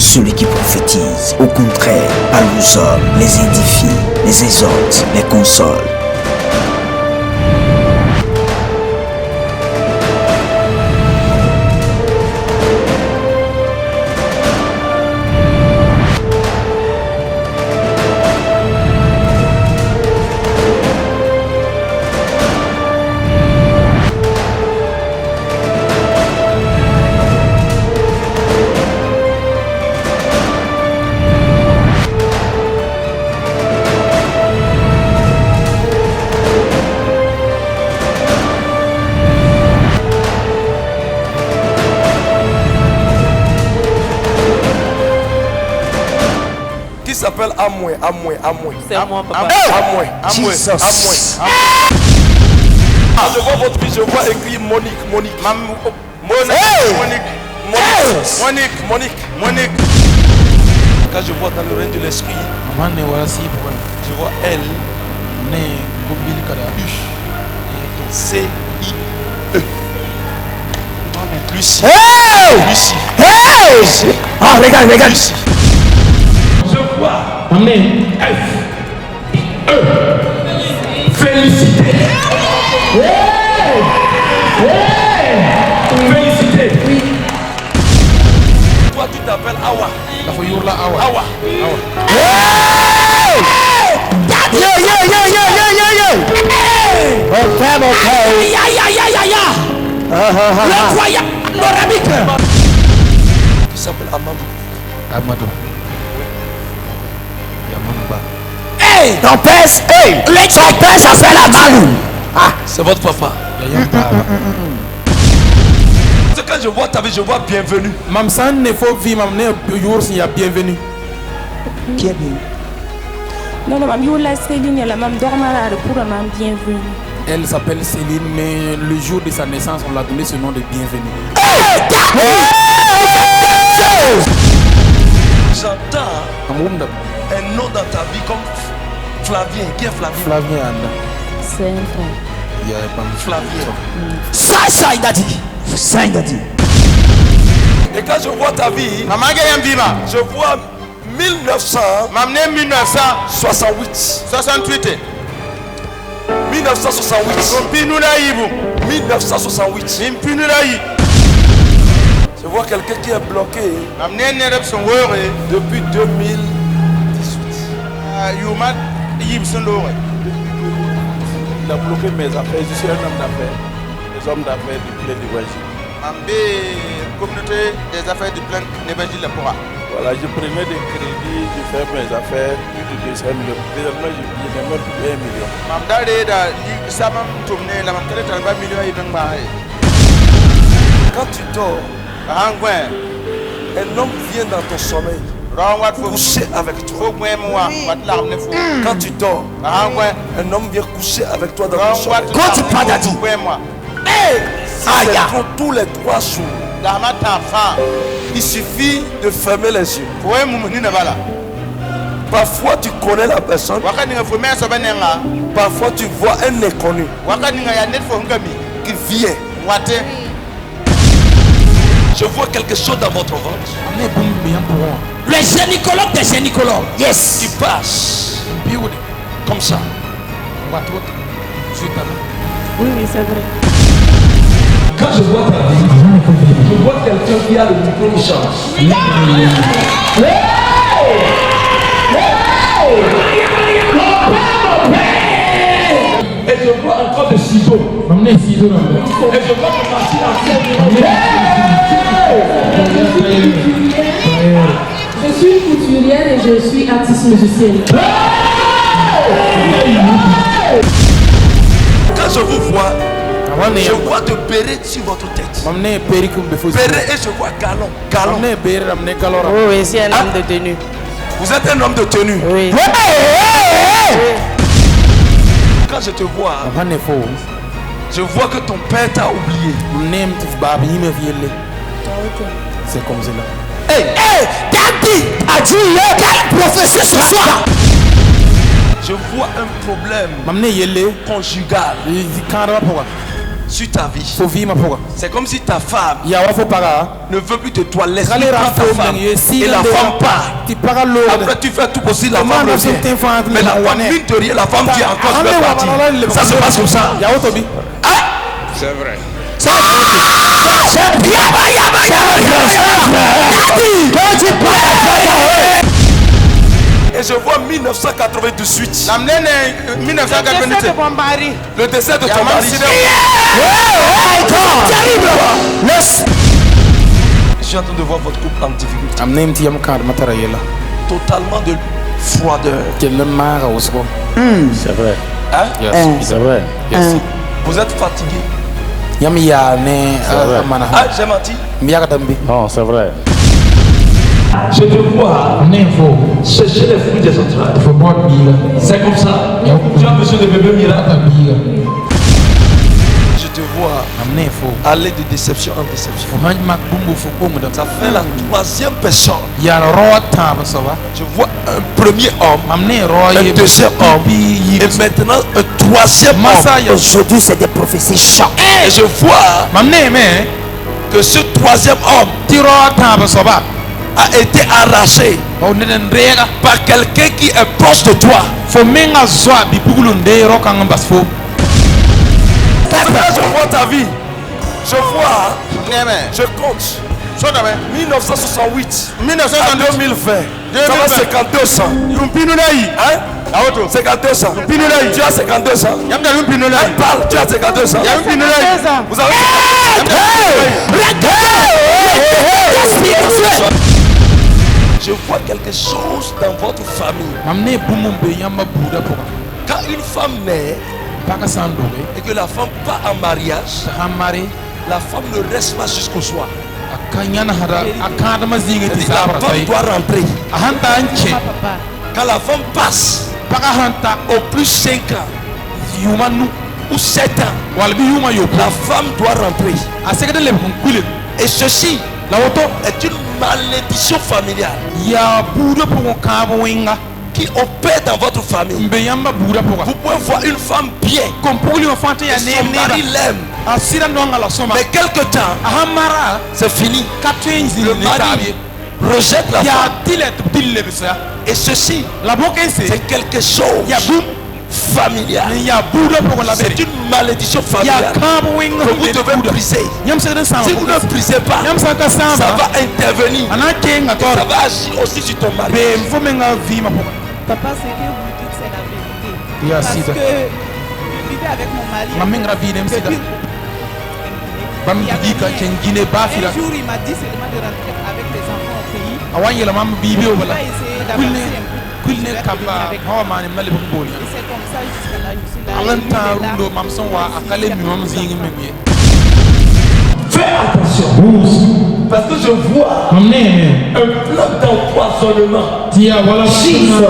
celui qui prophétise. Au contraire, parle aux hommes, les édifie, les exhorte, les console. S'appelle Amoué. C'est moi, papa. Amoué. Je vois votre fille, je vois écrit Monique. Monique. Quand je vois dans le règne de l'esprit, je vois elle. C-I-E. Lucie. Lucie. Ah, regarde. Lucie. Je vois. Amen. F-E. Félicité. Félicité. Oui. Toi, tu t'appelles Awa. Awa. Tu s'appelles Amadou. Hey, ton père s'appelle Amadou. Ah, c'est votre papa. Quand je vois ta vie, je vois bienvenue. qui est bien? Non, maman, il y a Céline, la maman dormara pour la maman bienvenue. Elle s'appelle Céline, mais le jour de sa naissance, on l'a donné ce nom de bienvenue. J'entends un nom dans ta vie comme Flavien. Qui est Flavien? Flavien. C'est un frère. Flavien. Ça, il a dit. Et quand je vois ta vie, je vois 1968. 1968. Je vois quelqu'un qui est bloqué depuis 2018. Il a bloqué mes affaires. Je suis un homme d'affaires. Les hommes d'affaires du plein d'évangile. Communauté des affaires du plein d'évangile de Pora. Voilà, je prenais des crédits, je fais mes affaires, plus de 200 millions. Désormais, je n'ai même plus 1 million. Quand tu dors, un homme vient dans ton sommeil coucher avec toi. Quand tu dors, un homme vient coucher avec toi dans ton sommeil. Quand tu parles d'Adi, C'est pour tous les 3 jours. Il suffit de fermer les yeux. Parfois tu connais la personne. Parfois tu vois un inconnu qui vient. Je vois quelque chose dans votre ventre. le gynécologue des gynécologues. Yes. Qui passe. Comme ça. Oui, c'est vrai. Quand je vois ta vie, je vois quelqu'un qui a le micro qui chante. Et je vois encore des ciseaux. Et je vois que machine à faire. Je suis couturière et je suis artiste musicienne. Quand je vous vois, je vois de béret sur votre tête. Béret et je vois galon. Oui, c'est un homme de tenue. Vous êtes un homme de tenue. Oui. Quand je te vois, je vois que ton père t'a oublié. C'est comme cela. Hey, Daddy a dit quel prophétie ce soir. Je vois un problème conjugal. sur ta vie. Faut vivre pour. C'est comme si ta femme Ya wa faut para. ne veut plus de toi. Laisse Kale ta rafa femme. si Et la femme part. Tu para l'eau. Après tu fais tout possible, la Comment femme nous revient. sommes enfants, Mais la nous, femme, on est- mine de rien, la femme dit encore Ah, je vais mais partir. voilà, le- Ça se passe comme ça. Ya wa tobi. C'est vrai. Et je vois 1998. Le décès de ton mari. Je suis en train de voir votre couple en difficulté. Am name ti yam card matara yela. Totalement de froideur. Quel mara osko. C'est vrai. Hein? Yes. C'est vrai. Yes. Vous êtes fatigué. Yam ya ne vrai. mana. Ah, j'ai menti. Mbiaka dambi. Non, c'est vrai. Je te vois chercher les fruits des entrailles. C'est comme ça. Tu as besoin de bébé miracle. Je te vois Am ne fo. aller de déception en déception. Fo han mak bumbu fo ko mu da. Ça fait la troisième personne. Ya ro ta ba so ba. Je vois un premier homme, Am ne ro un ye. deuxième homme Bi et maintenant un troisième Massa ya. homme. Aujourd'hui, c'est des prophéties chocs. Et je vois Mam ne me. que ce troisième homme Ti ro ta ba so ba. a été arraché O ne den rega. par quelqu'un qui est proche de toi. Fo menga zwa bi bugulu nde ro kan bas fo. Là, je vois ta vie. Je vois, je compte. 1968 à 2020. Ça va 52 ans. Hein? 52 ans. Tu as 52 ans. Elle parle, tu as 52 ans. Vous avez 52 ans. Je vois quelque chose dans votre famille. Mam ne bumu be yamba buda po. Quand une femme naît Paka sandore. et que la femme part en mariage, Hamare. la femme ne reste pas jusqu'au soir. Akanyana hada akada mazinga ti La sabra femme tai. doit rentrer. Ahanta anche. Quand la femme passe Paka hanta au plus 5 ans yumanu. ou 7 ans, Walbi yuma yo. la femme doit rentrer. Asegede le kule. Et ceci La woto est une malédiction familiale ya buda po kabo winga. qui opère dans votre famille. Mbe yamba buda po. Vous pouvez voir une femme bien, Kom puguli fante ya et son mari ne. l'aime. Asira ndonga la soma. Mais quelque temps, Ahamara c'est fini. katwenzi Le le mari tabi. rejette la Ya femme. dilet dille bisa. Et ceci, La boke se. c'est quelque chose Ya bum. familial. Ya buda po la C'est beri. une malédiction Ya familiale kabo winga. que vous devez briser. Yam segede Si vous samba. ne brisez pas, Yam saka ça samba. va intervenir. Anake nga Ça tor. va agir aussi sur ton mari. Be mfo menga vima po. Papa, ce que vous dites, c'est la vérité. Ya Parce sida. que je vivais avec mon mari. Mamenga vinem sida. Depuis- Bam Il y avait bidika rien. kengine bafila. Un jour, il m'a dit seulement de rentrer avec les enfants au pays. Awanye la mam bibi Il wala. va essayer d'avancer un peu. Je Kulne vais kaba revenir avec hawa mani mali bu boli. Et c'est comme ça jusqu'à là, je suis là. Alanta Et lui, il est là. rundo mam son wa akale mi mam zingi memye. Fais attention. Parce que je vois un plan d'empoisonnement. Jesus.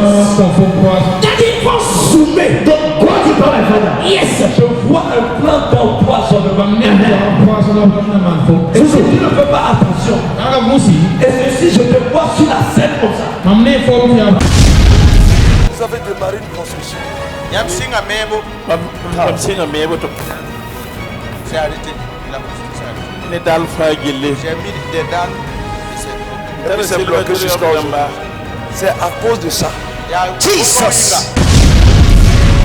Daddy, faut soumettre. Donc, quoi tu parles, yes. Je vois un plan d'empoisonnement. Et si tu ne fais pas attention, et ceci, je te vois sur la scène comme ça. Vous avez démarré une construction. C'est arrêté. La construction est arrêtée. Ne dal fa gelle. J'ai mis des dalles et c'est bloqué. C'est bloqué jusqu'à aujourd'hui. C'est à cause de ça. Il y a Jesus.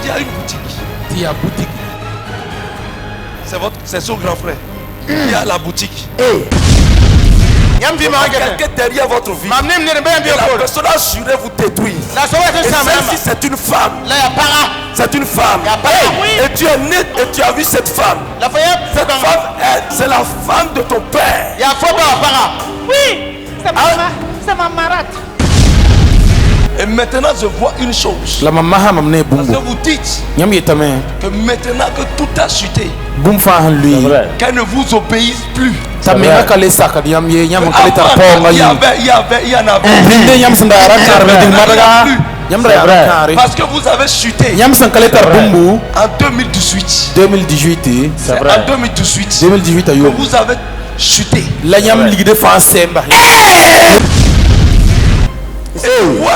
Il y a une boutique. Tia boutique. C'est son grand frère. Il y a la boutique. Yam Il y a quelqu'un derrière votre vie. Et la personne assurée vous détruire. Et celle-ci, c'est une femme. C'est une femme. Et tu es né et tu as vu cette femme. Cette femme, c'est la femme de ton père. Oui, c'est ma marate. Et maintenant, je vois une chose. La mama mamne Parce bumbu. que vous dites Nyam yetame. que maintenant que tout a chuté, Bum fa han lui. C'est vrai. qu'elle ne vous obéisse plus. Tamira kale saka yam ye nyam kale tar ponga Il y yi. avait, il y en avait. Binde yam sandara karbe ding madaga. Yam C'est ra vrai. kare. Parce que vous avez chuté Yam san kale tar bumbu en 2018. 2018. C'est En vrai. 2018. 2018 ayo. Vous avez chuté. La yam ligde fa semba. Wow.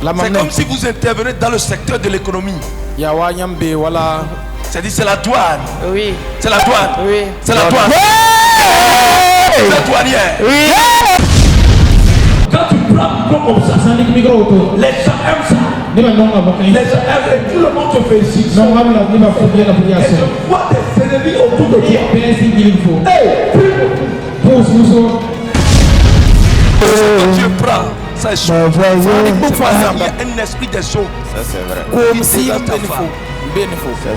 La C'est mamne. comme si vous intervenez dans le secteur de l'économie. Ya wa yam be wala C'est dit, c'est la douane. Oui. C'est la douane. Oui. C'est la douane. C'est la douanière. Oui. Quand tu prends un micro comme ça, les gens aiment ça. Les gens aiment et tout le monde te félicite. Et je vois des ennemis autour de toi. Hey, Quand tu prends, ça échoue. Il y a un esprit des eaux. Ça c'est vrai. Comme si dans ta femme. Ça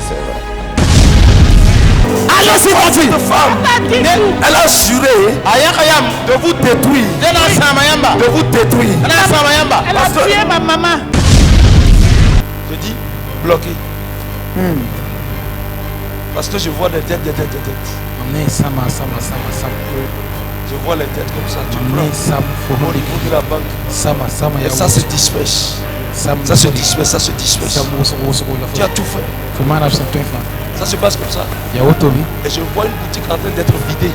c'est vrai. Alors c'est parti. Cette femme, elle a juré de vous détruire. De vous détruire. Elle a tué ma maman. Je dis bloqué. Parce que je vois des têtes. Je vois les têtes comme ça. Tu prends au niveau de la banque. Et ça se disperse. Ça se disperse. Tu as tout fait. Ça se passe comme ça. Et je vois une boutique en train d'être vidée.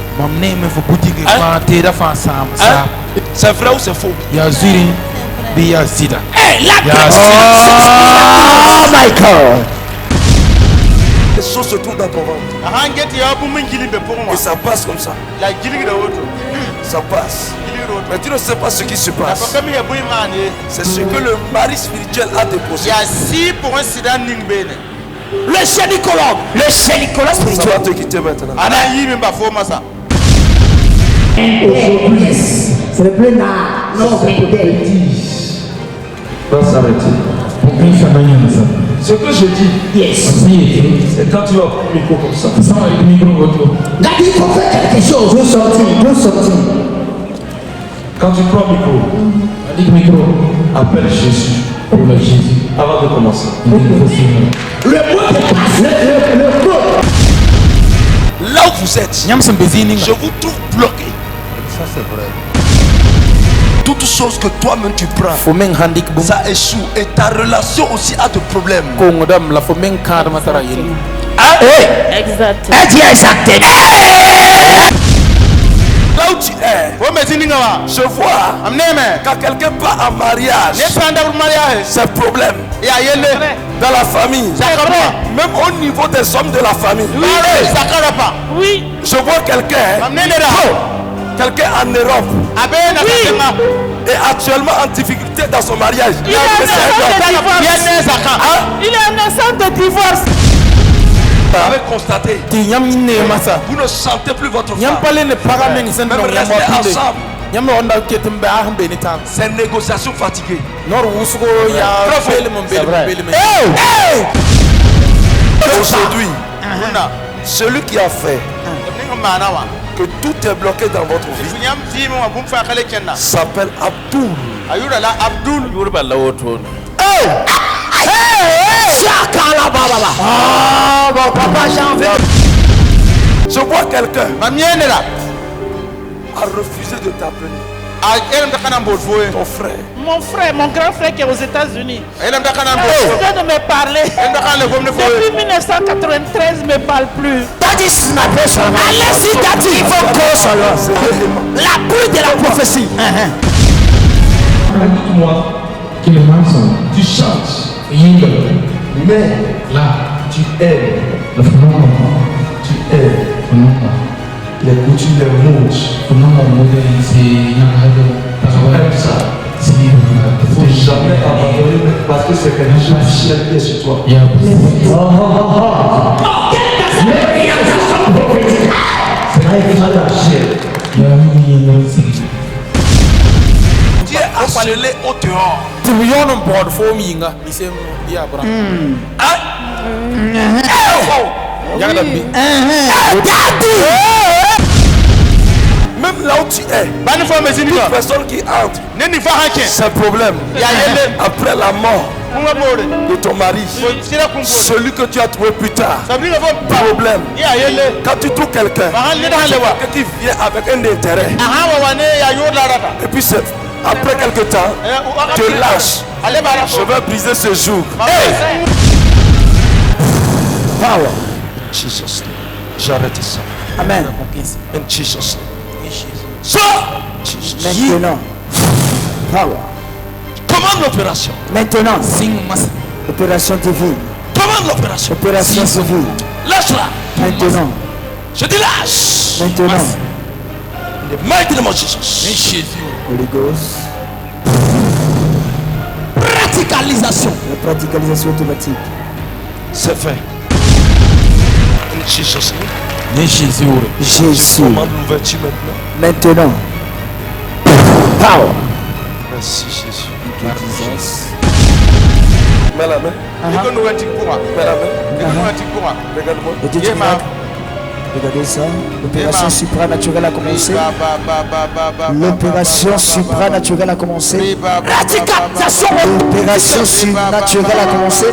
C'est vrai ou c'est faux? Oh my God. Les choses se trouvent dans ton ventre. Et ça passe comme ça. Ça passe. Mais tu ne sais pas ce qui se passe. C'est ce que le mari spirituel a déposé. Le génicologue Ça spirituel. va te quitter maintenant. Yes. C'est le plus nard. Non, c'est le Va s'arrêter. Ce que je dis, c'est quand tu vas prendre le micro comme ça. Gadi, il faut faire quelque chose. Vous sortez. Quand tu prends le micro, appelle Jésus. Avant de commencer. Le mot le mot. Là où vous êtes, je vous trouve bloqué. Ça c'est vrai. Toute chose que toi-même tu prends, ça échoue. Et ta relation aussi a des problèmes. Exact. Là où tu es, je vois quand quelqu'un part en mariage, c'est problème. Dans la famille, même au niveau des hommes de la famille. Oui. Je vois quelqu'un en Europe et actuellement en difficulté dans son mariage. Il est innocent de divorce. Vous avez constaté, vous ne sentez plus votre femme. Même rester ensemble, c'est une négociation fatiguée. Aujourd'hui, celui qui a fait que tout est bloqué dans votre vie s'appelle Abdul. Je vois quelqu'un a refusé de t'appeler. Ton frère. Mon frère, mon grand frère qui est aux États-Unis. Il vient de me parler. Depuis 1993, il ne me parle plus. Allez-y, Daddy, il faut que la pluie de la prophétie. Dites-moi que le mensonge, tu chantes. Mais là, tu aimes. Tu aimes. Les coutumes des mots. Tu aimes ça. Il ne faut jamais abandonner parce que c'est quelque chose qui est sur toi. Tu es achelé au dehors. Même là où tu es, toute personne qui entre, c'est un problème. Après la mort de ton mari, celui que tu as trouvé plus tard, problème. Quand tu trouves quelqu'un qui vient avec un intérêt, et puis après quelque temps, tu lâches. Je vais briser ce jour. Power. Jesus. J'arrête ça. Amen. In Jesus. So, Jesus. Maintenant. Power. Commande l'opération. Maintenant. Opération divine. Commande l'opération. Opération civile. Lâche-la. Maintenant. Je dis lâche. Maintenant. In the mighty name of Jesus. Holy Ghost. Praticalisation. La praticalisation automatique. C'est fait. In Jesus' name. Jésus. Je commande l'ouverture maintenant. Maintenant. Power. Merci Jésus. Jesus. Mets la main. Mets la main. Regarde-moi. Et Dieu, regardez ça. L'opération supranaturelle a commencé. L'opération supranaturelle a commencé. L'opération surnaturelle a commencé.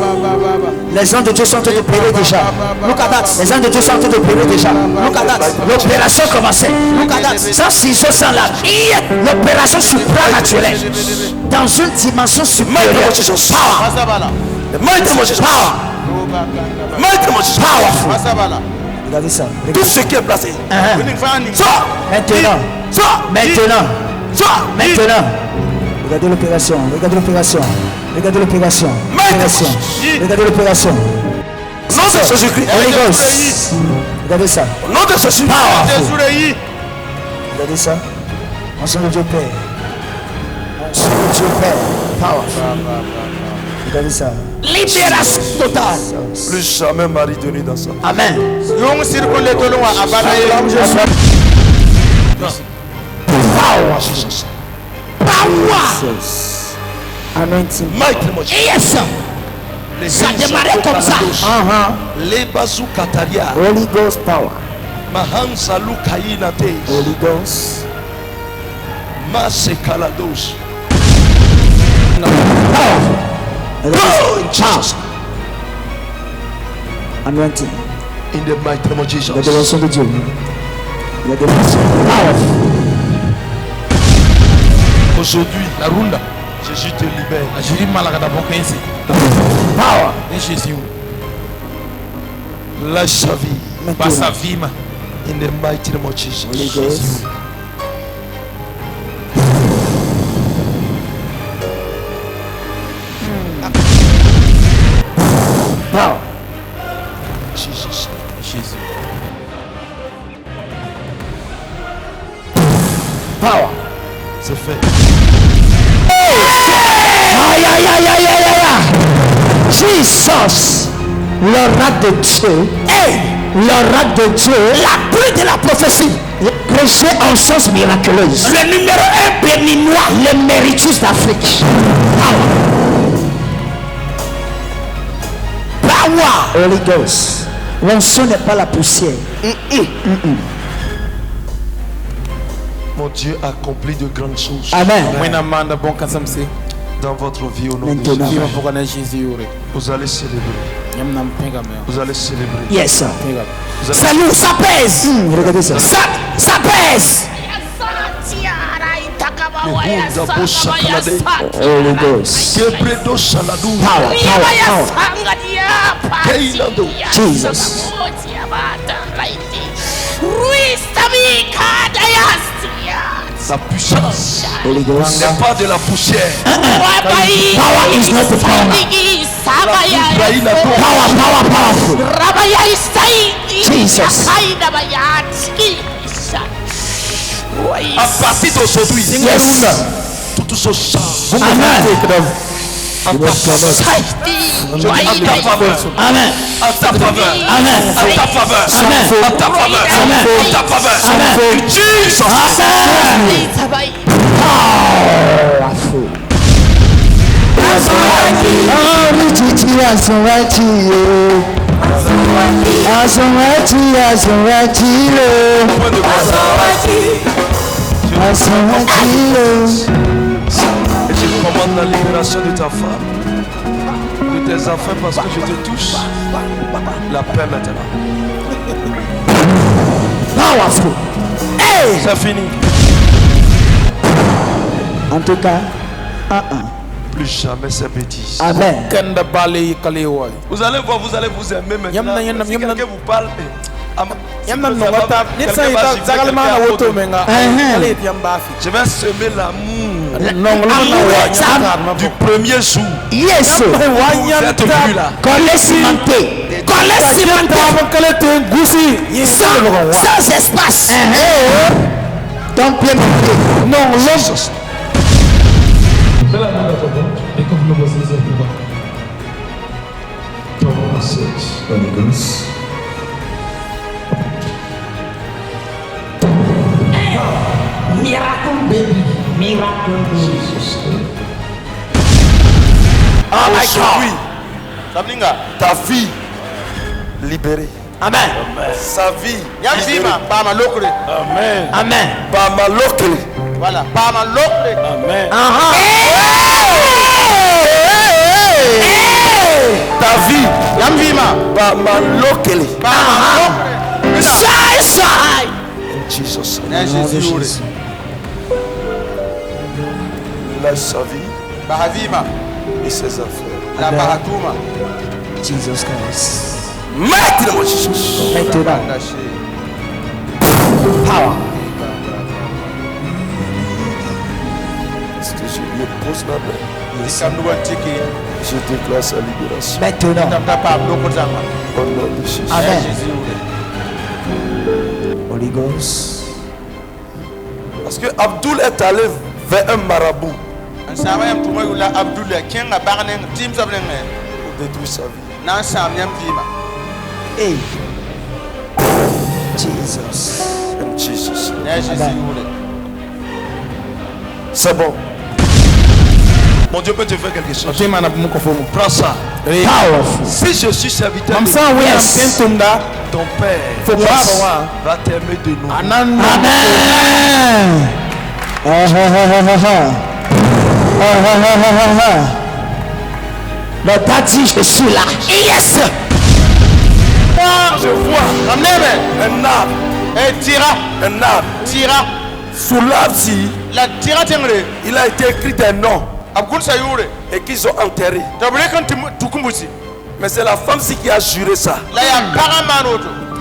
Les gens de Dieu sont en train de prier déjà. Les gens de Dieu sont en train de prier déjà. L'opération a commencé. Sans ciseaux, sans lame. L'opération supranaturelle. Dans une dimension supérieure. Power. Regardez ça. Tout ce qui est placé. Maintenant. Regardez l'opération. Regardez l'opération. Regardez l'opération. Regardez l'opération. Nom de Jésus-Christ. Holy Ghost. Regardez ça. Nom de Jésus. Regardez ça. En son de Dieu Père. En son de Dieu Père. Power. Regardez ça. Libération totale. Plus jamais mari de nuit dans ça. Amen. Power. Jesus. Power. Anointing. Yes. Ça démarrait comme ça. Les bazou kataria. Holy Ghost power. Mahansa lukaina te. Holy Ghost. Masekalados. Go in Jesus. Anointing. In the mighty name of Jesus. La dévotion de Dieu. La dévotion. Aujourd'hui, la runda. Jésus te libère. Power. Jésus. Lâche sa vie. Pas sa vie. In the mighty name of Jesus. Holy Ghost. Power. Jesus. Jésus. Power. C'est fait. Aïe aïe aïe aïe aïe aïe. Jesus. L'oracle de Dieu. L'oracle de Dieu. La pluie de la prophétie. Prêché en sens miraculeuse. Le numéro 1 béninois. Le méritus d'Afrique. Power. Holy Ghost. L'onction n'est pas la poussière. Mon Dieu accomplit de grandes choses. Amen. Dans votre vie au nom de Jésus. Vous allez célébrer. Vous allez célébrer. Yes, sir. Salut, ça pèse. Regardez ça. Ça pèse. Holy Ghost. Power, Jesus. Sa puissance Holy Ghost. n'est pas de la poussière. Power is not the power. Powerful. Jesus. À partir d'aujourd'hui, tout ce sang. Amen. À ta faveur. Amen. À ta faveur. Amen. À ta faveur. Amen. À ta faveur. Amen. À ta faveur. Amen. Jesus. Powerful. Et je commande la libération de ta femme, de tes enfants, parce que je te touche. La paix maintenant. Powerful. Hey! C'est fini. En tout cas, Plus jamais ces bêtises. Amen. Vous allez voir, vous allez vous aimer maintenant. Si quelqu'un vous parle, je vais semer l'amour du premier jour. Yes. Vous êtes plus là. Collé cimenté. allait cimenter sans espace. Donc bien non, l'homme. Mets la main dans ton ventre et comme le voici, c'est plus bas. Ton passage, Holy Ghost. Miracle baby, miracle baby. Oh my God. Sablinga, ta fille libérée. Amen. Sa vie. Yamzima, Bama Lokre. Amen. Amen. Bama Lokre. Voilà, Bama Lokre. Amen. Ta vie. Yamzima, Bama Lokre. Bama Lokre. Side. In Jesus' name. Jésus. Laisse sa vie. Bahavima. Et ses affaires. La Bahatuma. Jesus Christ. Maintenant, Jesus. Maintenant. Power. Est-ce que je lui pose ma main? Je déclare sa libération. Maintenant. Au nom de Jésus. Amen. Holy Ghost. Parce que Abdul est allé vers un marabout pour détruire sa vie. Hey. Jesus. In Jesus. C'est bon. Mon Dieu peut te faire quelque chose. Prends ça. Powerful. Si je suis serviteur de Yes. ton Père va t'aimer de nous. Amen. Le daddy, je suis là. Yes. Je vois un arbre. Un arbre. Sous l'arbre-ci, il a été écrit un nom et qu'ils ont enterré. Mais c'est la femme-ci qui a juré ça.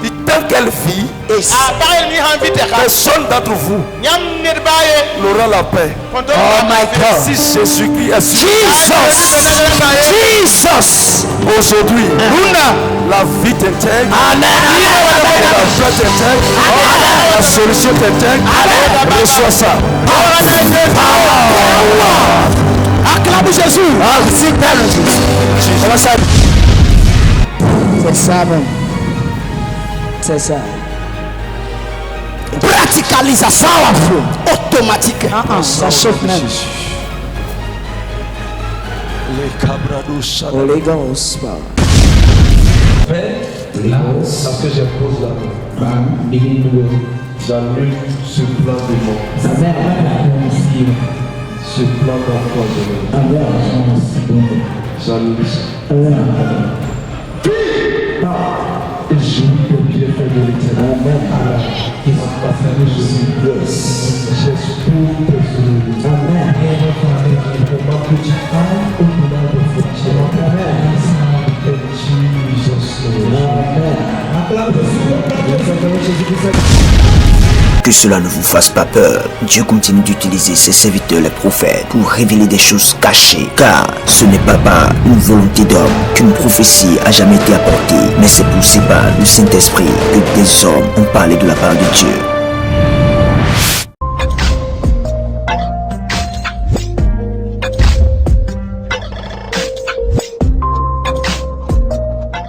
Et tant qu'elle vit, personne d'entre vous n'aura la paix. Oh my God. Si Jésus-Christ est sur Jesus. aujourd'hui, la vie t'intègre, la joie t'intègre, la solution t'intègre. Reçois ça. Acclame Jésus. Comment ça? C'est ça même. C'est ça. Praticalisation automatique. Ça chauffe même. Holy Ghost. Père, là, parce que j'impose la main, j'allume ce plan de mort. Ce plan d'emploi de mort. J'allume ça. Et je vis le bienfait de l'Éternel. Qui va passer de Jésus. J'espère que Amen. Et pour ma petite âme, au-delà de frontières. Amen. Que cela ne vous fasse pas peur. Dieu continue d'utiliser ses serviteurs les prophètes pour révéler des choses cachées. Car ce n'est pas par une volonté d'homme qu'une prophétie a jamais été apportée, mais c'est poussé par le Saint-Esprit que des hommes ont parlé de la part de Dieu.